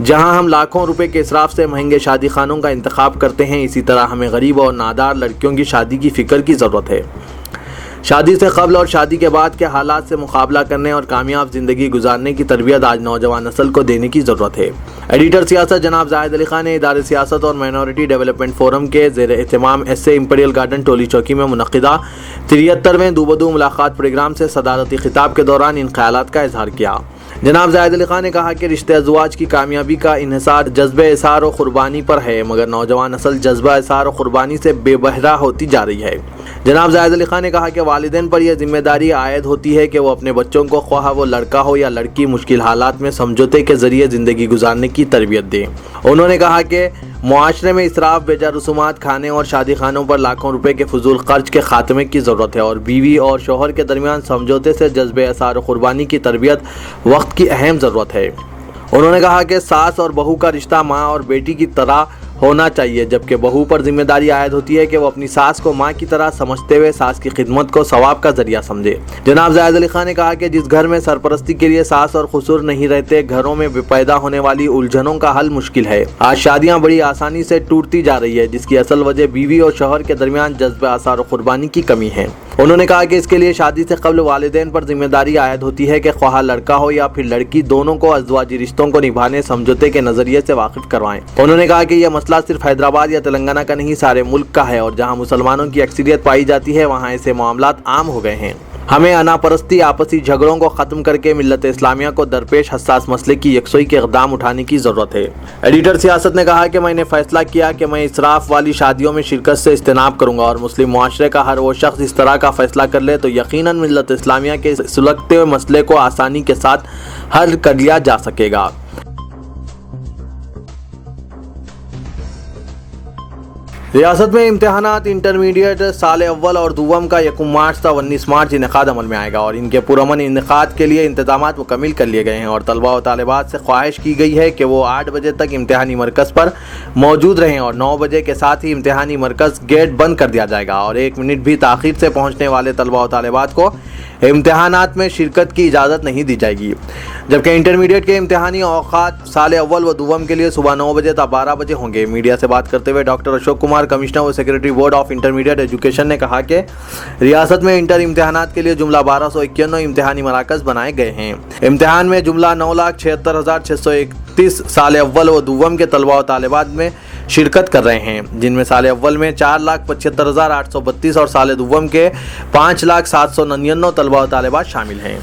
جہاں ہم لاکھوں روپے کے اسراف سے مہنگے شادی خانوں کا انتخاب کرتے ہیں، اسی طرح ہمیں غریب اور نادار لڑکیوں کی شادی کی فکر کی ضرورت ہے۔ شادی سے قبل اور شادی کے بعد کے حالات سے مقابلہ کرنے اور کامیاب زندگی گزارنے کی تربیت آج نوجوان نسل کو دینے کی ضرورت ہے۔ ایڈیٹر سیاست جناب زاہد علی خان نے ادارے سیاست اور مائنورٹی ڈیولپمنٹ فورم کے زیر اہتمام S A Imperial garden Toli Chowki میں منعقدہ 73ویں دو بدو ملاقات پروگرام سے صدارتی خطاب کے دوران ان خیالات کا اظہار کیا۔ جناب زاہد علی خان نے کہا کہ رشتے ازواج کی کامیابی کا انحصار جذبہ اثار و قربانی پر ہے، مگر نوجوان نسل جذبہ اثار و قربانی سے بے بہرہ ہوتی جا رہی ہے۔ جناب زاہد علی خان نے کہا کہ والدین پر یہ ذمہ داری عائد ہوتی ہے کہ وہ اپنے بچوں کو خواہ وہ لڑکا ہو یا لڑکی مشکل حالات میں سمجھوتے کے ذریعے زندگی گزارنے کی تربیت دیں۔ انہوں نے کہا کہ معاشرے میں اسراف، بیجا رسومات، کھانے اور شادی خانوں پر لاکھوں روپے کے فضول خرچ کے خاتمے کی ضرورت ہے اور بیوی اور شوہر کے درمیان سمجھوتے سے جذبہ اثار و قربانی کی تربیت وقت کی اہم ضرورت ہے۔ انہوں نے کہا کہ ساس اور بہو کا رشتہ ماں اور بیٹی کی طرح ہونا چاہیے، جبکہ بہو پر ذمہ داری عائد ہوتی ہے کہ وہ اپنی ساس کو ماں کی طرح سمجھتے ہوئے ساس کی خدمت کو ثواب کا ذریعہ سمجھے۔ جناب زاہد علی خان نے کہا کہ جس گھر میں سرپرستی کے لیے ساس اور خسر نہیں رہتے، گھروں میں پیدا ہونے والی الجھنوں کا حل مشکل ہے۔ آج شادیاں بڑی آسانی سے ٹوٹتی جا رہی ہے، جس کی اصل وجہ بیوی اور شوہر کے درمیان جذبہ اثار و قربانی کی کمی ہے۔ انہوں نے کہا کہ اس کے لیے شادی سے قبل والدین پر ذمہ داری عائد ہوتی ہے کہ خواہ لڑکا ہو یا پھر لڑکی، دونوں کو ازدواجی رشتوں کو نبھانے سمجھوتے کے نظریے سے واقف کروائیں۔ انہوں نے کہا کہ یہ مسئلہ صرف حیدرآباد یا تلنگانہ کا نہیں، سارے ملک کا ہے، اور جہاں مسلمانوں کی اکثریت پائی جاتی ہے وہاں ایسے معاملات عام ہو گئے ہیں۔ ہمیں انا پرستی، آپسی جھگڑوں کو ختم کر کے ملت اسلامیہ کو درپیش حساس مسئلے کی یکسوئی کے اقدام اٹھانے کی ضرورت ہے۔ ایڈیٹر سیاست نے کہا کہ میں نے فیصلہ کیا کہ میں اسراف والی شادیوں میں شرکت سے اجتناب کروں گا، اور مسلم معاشرے کا ہر وہ شخص اس طرح کا فیصلہ کر لے تو یقیناً ملت اسلامیہ کے سلگتے ہوئے مسئلے کو آسانی کے ساتھ حل کر لیا جا سکے گا۔ ریاست میں امتحانات انٹرمیڈیٹ سال اول اور دوم کا 1 مارچ تا 19 مارچ انعقاد عمل میں آئے گا، اور ان کے پرامن انعقاد کے لیے انتظامات مکمل کر لیے گئے ہیں، اور طلباء و طالبات سے خواہش کی گئی ہے کہ وہ 8 بجے تک امتحانی مرکز پر موجود رہیں، اور 9 بجے کے ساتھ ہی امتحانی مرکز گیٹ بند کر دیا جائے گا، اور 1 منٹ بھی تاخیر سے پہنچنے والے طلباء و طالبات کو امتحانات میں شرکت کی اجازت نہیں دی جائے گی۔ جبکہ انٹرمیڈیٹ کے امتحانی اوقات سال اول و دوم کے لیے صبح 9 بجے تا 12 بجے ہوں گے۔ میڈیا سے بات کرتے ہوئے ڈاکٹر اشوک کمار، کمشنر و secretary board of intermediate education نے کہا کہ ریاست میں انٹر امتحانات کے لیے جملہ 1251 امتحانی مراکز بنائے گئے ہیں۔ امتحان میں جملہ 9,76,631 سال اول و دوم کے طلباء و طالبات میں شرکت کر رہے ہیں، جن میں سال اول میں 4,75,832 اور سال دوم کے 5,07,99 طلباء و طالبات شامل ہیں۔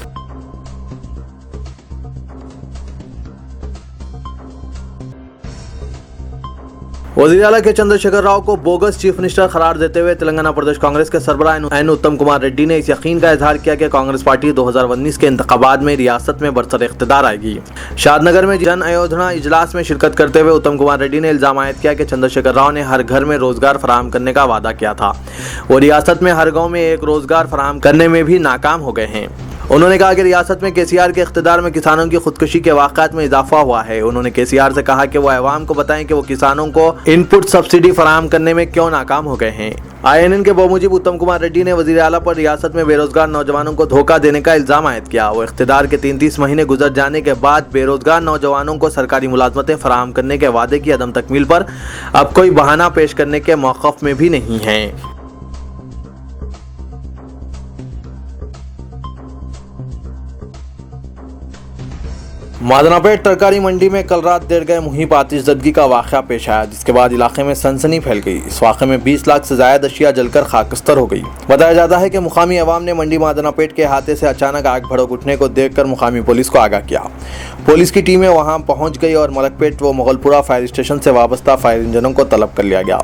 وزیر اعلیٰ کے چندر شیکھر راؤ کو بوگس چیف منسٹر قرار دیتے ہوئے تلنگانہ پردیش کانگریس کے سربراہ این اتم کمار ریڈی نے اس یقین کا اظہار کیا کہ کانگریس پارٹی 2019 کے انتخابات میں ریاست میں برسر اقتدار آئے گی۔ شاد نگر میں جن ایودھنا اجلاس میں شرکت کرتے ہوئے اتم کمار ریڈی نے الزام عائد کیا کہ چندر شیکھر راؤ نے ہر گھر میں روزگار فراہم کرنے کا وعدہ کیا تھا، وہ ریاست میں ہر گاؤں میں ایک روزگار فراہم کرنے میں بھی ناکام ہو گئے ہیں۔ انہوں نے کہا کہ ریاست میں KCR کے اقتدار میں کسانوں کی خودکشی کے واقعات میں اضافہ ہوا ہے۔ انہوں نے KCR سے کہا کہ وہ عوام کو بتائیں کہ وہ کسانوں کو ان پٹ سبسڈی فراہم کرنے میں کیوں ناکام ہو گئے ہیں۔ INN کے بموجب اتم کمار ریڈی نے وزیر اعلیٰ پر ریاست میں بے روزگار نوجوانوں کو دھوکہ دینے کا الزام عائد کیا۔ وہ اقتدار کے 33 مہینے گزر جانے کے بعد بے روزگار نوجوانوں کو سرکاری ملازمتیں فراہم کرنے کے وعدے کی عدم تکمیل پر اب کوئی بہانہ پیش کرنے کے موقف میں بھی نہیں ہیں۔ مادنا پیٹ ترکاری منڈی میں کل رات دیر گئے محیط آتش زدگی کا واقعہ پیش آیا، جس کے بعد علاقے میں سنسنی پھیل گئی۔ اس واقعے میں 20 لاکھ سے زائد اشیاء جل کر خاکستر ہو گئی۔ بتایا جاتا ہے کہ مقامی عوام نے منڈی مادنا پیٹ کے احاطے سے اچانک آگ بھڑک اٹھنے کو دیکھ کر مقامی پولیس کو آگاہ کیا۔ پولیس کی ٹیمیں وہاں پہنچ گئی اور ملک پیٹ و مغل پورہ فائر اسٹیشن سے وابستہ فائر انجنوں کو طلب کر لیا گیا۔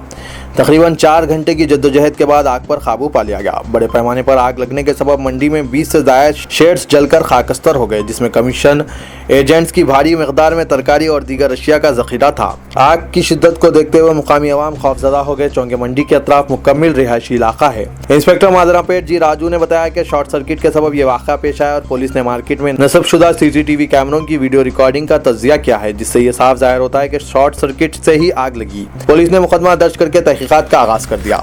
تقریباً 4 گھنٹے کی جدوجہد کے بعد آگ پر قابو پا لیا گیا۔ بڑے پیمانے پر آگ لگنے کے سبب منڈی میں 20 سے زائد شیڈز جل کر خاکستر ہو گئے، جس میں کمیشن ایجنٹس کی بھاری مقدار میں ترکاری اور دیگر اشیاء کا ذخیرہ تھا۔ آگ کی شدت کو دیکھتے ہوئے مقامی عوام خوفزدہ ہو گئے، چونکہ منڈی کے اطراف مکمل رہائشی علاقہ ہے۔ انسپکٹر مادنا پیٹ جی راجو نے بتایا کہ شارٹ سرکٹ کے سبب یہ واقعہ پیش آیا اور پولیس نے مارکیٹ میں نصب شدہ CCTV کیمروں کی ویڈیو ریکارڈنگ کا تجزیہ کیا ہے، جس سے یہ صاف ظاہر ہوتا ہے کہ شارٹ سرکٹ سے ہی آگ لگی۔ پولیس نے مقدمہ درج کر کے تحقیقات کا آغاز کر دیا۔